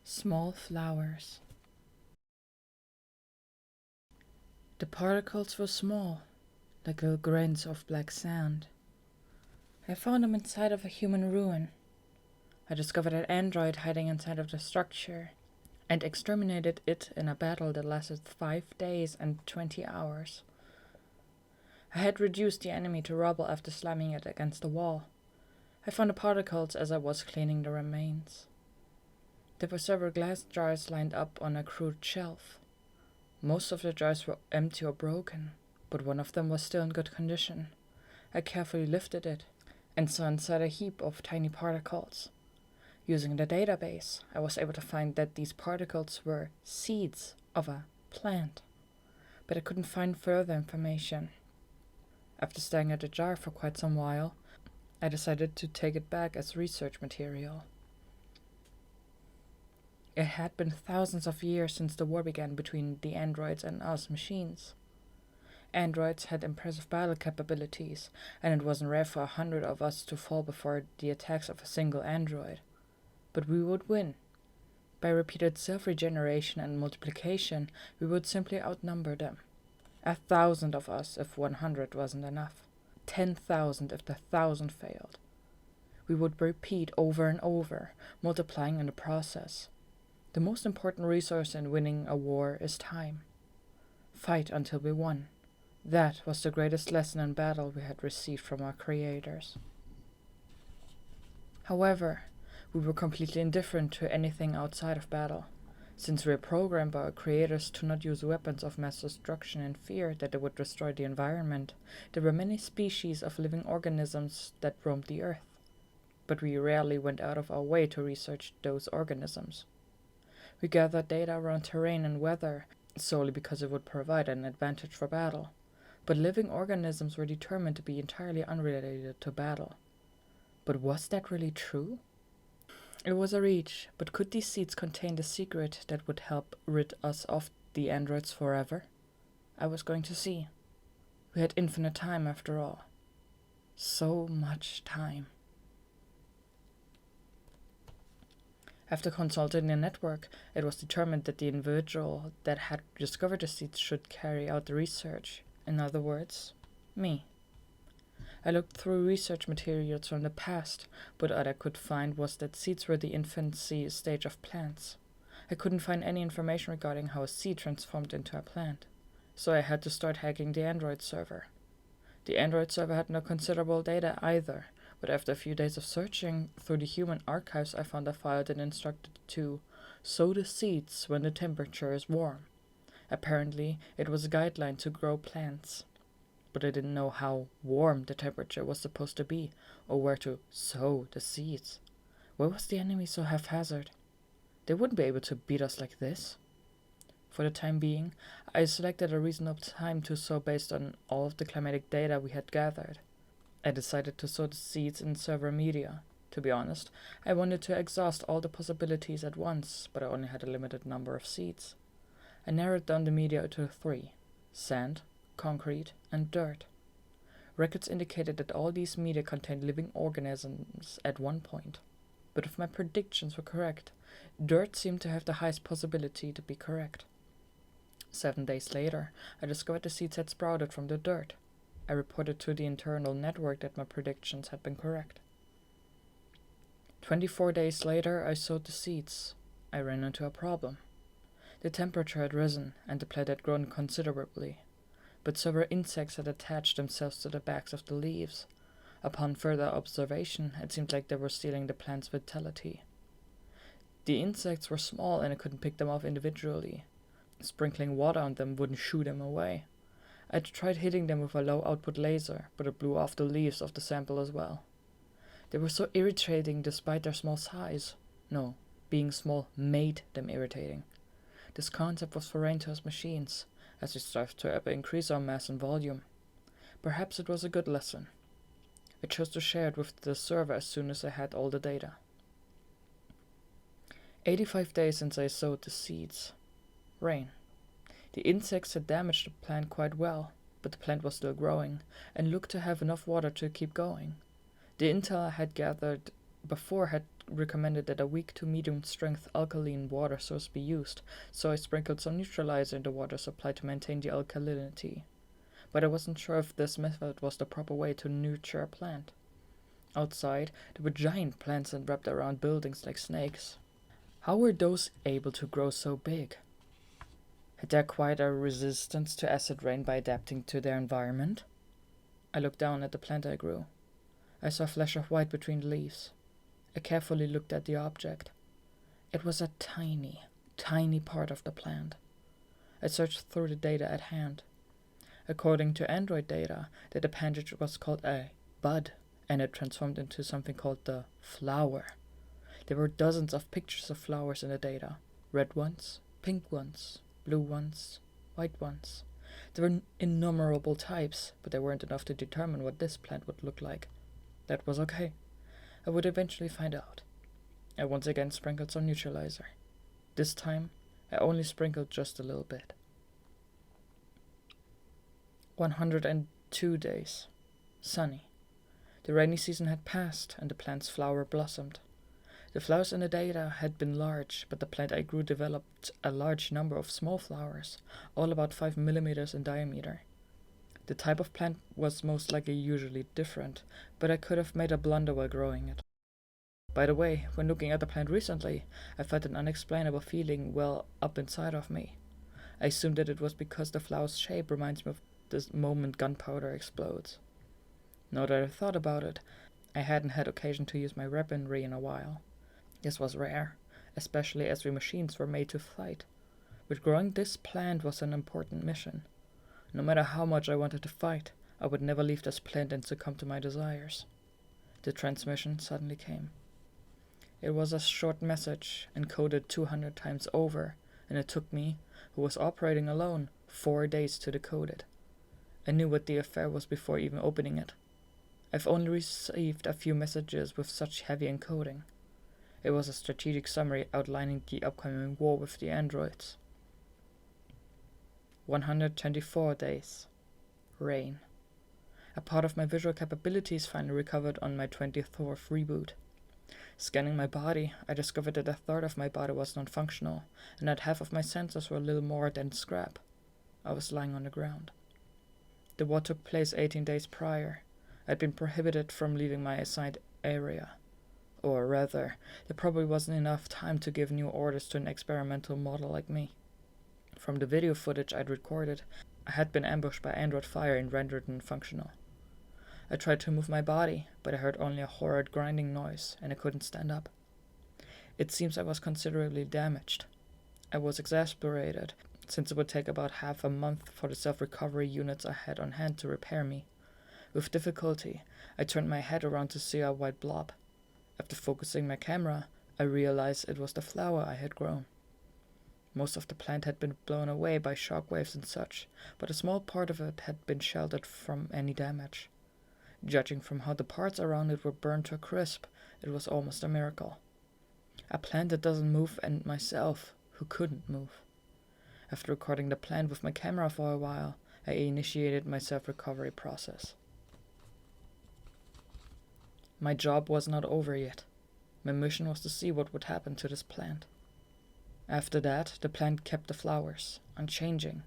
Small flowers. The particles were small, like little grains of black sand. I found them inside of a human ruin. I discovered an android hiding inside of the structure and exterminated it in a battle that lasted 5 days and 20 hours. I had reduced the enemy to rubble after slamming it against the wall. I found the particles as I was cleaning the remains. There were several glass jars lined up on a crude shelf. Most of the jars were empty or broken, but one of them was still in good condition. I carefully lifted it and saw inside a heap of tiny particles. Using the database, I was able to find that these particles were seeds of a plant, but I couldn't find further information. After staring at the jar for quite some while, I decided to take it back as research material. It had been thousands of years since the war began between the androids and us machines. Androids had impressive battle capabilities, and it wasn't rare for 100 of us to fall before the attacks of a single android. But we would win. By repeated self-regeneration and multiplication, we would simply outnumber them. 1,000 of us if 100 wasn't enough. 10,000 if the 1,000 failed. We would repeat over and over, multiplying in the process. The most important resource in winning a war is time. Fight until we won. That was the greatest lesson in battle we had received from our creators. However, we were completely indifferent to anything outside of battle. Since we were programmed by our creators to not use weapons of mass destruction in fear that they would destroy the environment, there were many species of living organisms that roamed the earth. But we rarely went out of our way to research those organisms. We gathered data around terrain and weather solely because it would provide an advantage for battle. But living organisms were determined to be entirely unrelated to battle. But was that really true? It was a reach, but could these seeds contain the secret that would help rid us of the androids forever? I was going to see. We had infinite time after all. So much time. After consulting the network, it was determined that the individual that had discovered the seeds should carry out the research. In other words, me. I looked through research materials from the past, but all I could find was that seeds were the infancy stage of plants. I couldn't find any information regarding how a seed transformed into a plant, so I had to start hacking the Android server. The Android server had no considerable data either, but after a few days of searching through the human archives, I found a file that instructed to sow the seeds when the temperature is warm. Apparently, it was a guideline to grow plants. But I didn't know how warm the temperature was supposed to be, or where to sow the seeds. Why was the enemy so haphazard? They wouldn't be able to beat us like this. For the time being, I selected a reasonable time to sow based on all of the climatic data we had gathered. I decided to sow the seeds in server media. To be honest, I wanted to exhaust all the possibilities at once, but I only had a limited number of seeds. I narrowed down the media to 3: sand, concrete, and dirt. Records indicated that all these media contained living organisms at one point. But if my predictions were correct, dirt seemed to have the highest possibility to be correct. 7 days later, I discovered the seeds had sprouted from the dirt. I reported to the internal network that my predictions had been correct. 24 days later, I sowed the seeds. I ran into a problem. The temperature had risen, and the plant had grown considerably. But several insects had attached themselves to the backs of the leaves. Upon further observation, it seemed like they were stealing the plant's vitality. The insects were small, and I couldn't pick them off individually. Sprinkling water on them wouldn't shoo them away. I tried hitting them with a low-output laser, but it blew off the leaves of the sample as well. They were so irritating despite their small size. No, being small made them irritating. This concept was foreign to us machines, as we strived to ever increase our mass and volume. Perhaps it was a good lesson. I chose to share it with the server as soon as I had all the data. 85 days since I sowed the seeds. Rain. The insects had damaged the plant quite well, but the plant was still growing, and looked to have enough water to keep going. The intel I had gathered before had recommended that a weak to medium strength alkaline water source be used, so I sprinkled some neutralizer in the water supply to maintain the alkalinity. But I wasn't sure if this method was the proper way to nurture a plant. Outside, there were giant plants wrapped around buildings like snakes. How were those able to grow so big? Had they acquired a resistance to acid rain by adapting to their environment? I looked down at the plant I grew. I saw a flash of white between the leaves. I carefully looked at the object. It was a tiny, tiny part of the plant. I searched through the data at hand. According to Android data, that appendage was called a bud, and it transformed into something called the flower. There were dozens of pictures of flowers in the data. Red ones, pink ones, blue ones, white ones. There were innumerable types, but they weren't enough to determine what this plant would look like. That was okay. I would eventually find out. I once again sprinkled some neutralizer. This time, I only sprinkled just a little bit. 102 days. Sunny. The rainy season had passed, and the plant's flower blossomed. The flowers in the data had been large, but the plant I grew developed a large number of small flowers, all about 5 millimeters in diameter. The type of plant was most likely usually different, but I could have made a blunder while growing it. By the way, when looking at the plant recently, I felt an unexplainable feeling well up inside of me. I assumed that it was because the flower's shape reminds me of the moment gunpowder explodes. Now that I thought about it, I hadn't had occasion to use my weaponry in a while. This was rare, especially as the machines were made to fight. But growing this plant was an important mission. No matter how much I wanted to fight, I would never leave this plant and succumb to my desires. The transmission suddenly came. It was a short message, encoded 200 times over, and it took me, who was operating alone, 4 days to decode it. I knew what the affair was before even opening it. I've only received a few messages with such heavy encoding. It was a strategic summary outlining the upcoming war with the androids. 124 days. Rain. A part of my visual capabilities finally recovered on my 24th reboot. Scanning my body, I discovered that a third of my body was non-functional, and that half of my sensors were little more than scrap. I was lying on the ground. The war took place 18 days prior. I'd been prohibited from leaving my assigned area. Or rather, there probably wasn't enough time to give new orders to an experimental model like me. From the video footage I'd recorded, I had been ambushed by android fire and rendered unfunctional. I tried to move my body, but I heard only a horrid grinding noise, and I couldn't stand up. It seems I was considerably damaged. I was exasperated, since it would take about half a month for the self-recovery units I had on hand to repair me. With difficulty, I turned my head around to see a white blob. After focusing my camera, I realized it was the flower I had grown. Most of the plant had been blown away by shock waves and such, but a small part of it had been sheltered from any damage. Judging from how the parts around it were burned to a crisp, it was almost a miracle. A plant that doesn't move, and myself, who couldn't move. After recording the plant with my camera for a while, I initiated my self-recovery process. My job was not over yet. My mission was to see what would happen to this plant. After that, the plant kept the flowers, unchanging.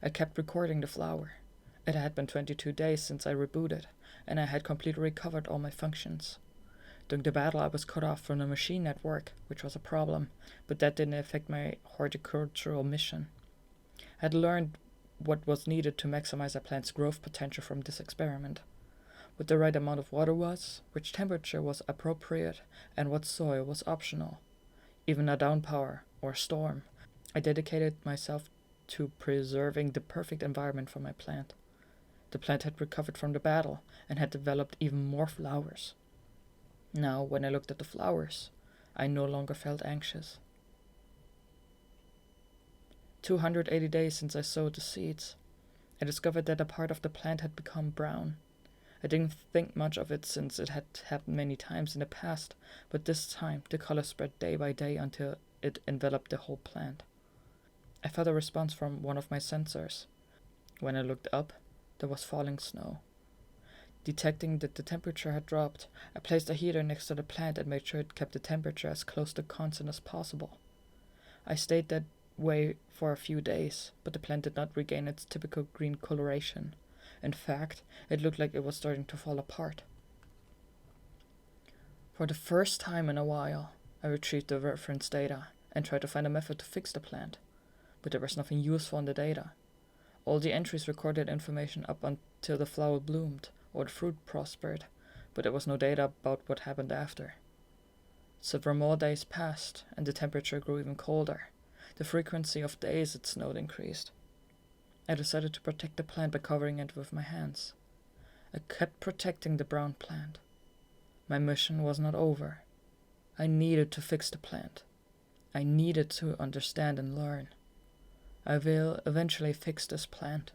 I kept recording the flower. It had been 22 days since I rebooted, and I had completely recovered all my functions. During the battle, I was cut off from the machine network, which was a problem, but that didn't affect my horticultural mission. I had learned what was needed to maximize a plant's growth potential from this experiment. What the right amount of water was, which temperature was appropriate, and what soil was optional. Even a downpour or storm, I dedicated myself to preserving the perfect environment for my plant. The plant had recovered from the battle and had developed even more flowers. Now, when I looked at the flowers, I no longer felt anxious. 280 days since I sowed the seeds. I discovered that a part of the plant had become brown. I didn't think much of it since it had happened many times in the past, but this time the color spread day by day until it enveloped the whole plant. I felt a response from one of my sensors. When I looked up, there was falling snow. Detecting that the temperature had dropped, I placed a heater next to the plant and made sure it kept the temperature as close to constant as possible. I stayed that way for a few days, but the plant did not regain its typical green coloration. In fact, it looked like it was starting to fall apart. For the first time in a while, I retrieved the reference data and tried to find a method to fix the plant, but there was nothing useful in the data. All the entries recorded information up until the flower bloomed or the fruit prospered, but there was no data about what happened after. Several more days passed, and the temperature grew even colder. The frequency of days it snowed increased. I decided to protect the plant by covering it with my hands. I kept protecting the brown plant. My mission was not over. I needed to fix the plant. I needed to understand and learn. I will eventually fix this plant.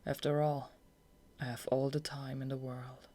After all, I have all the time in the world.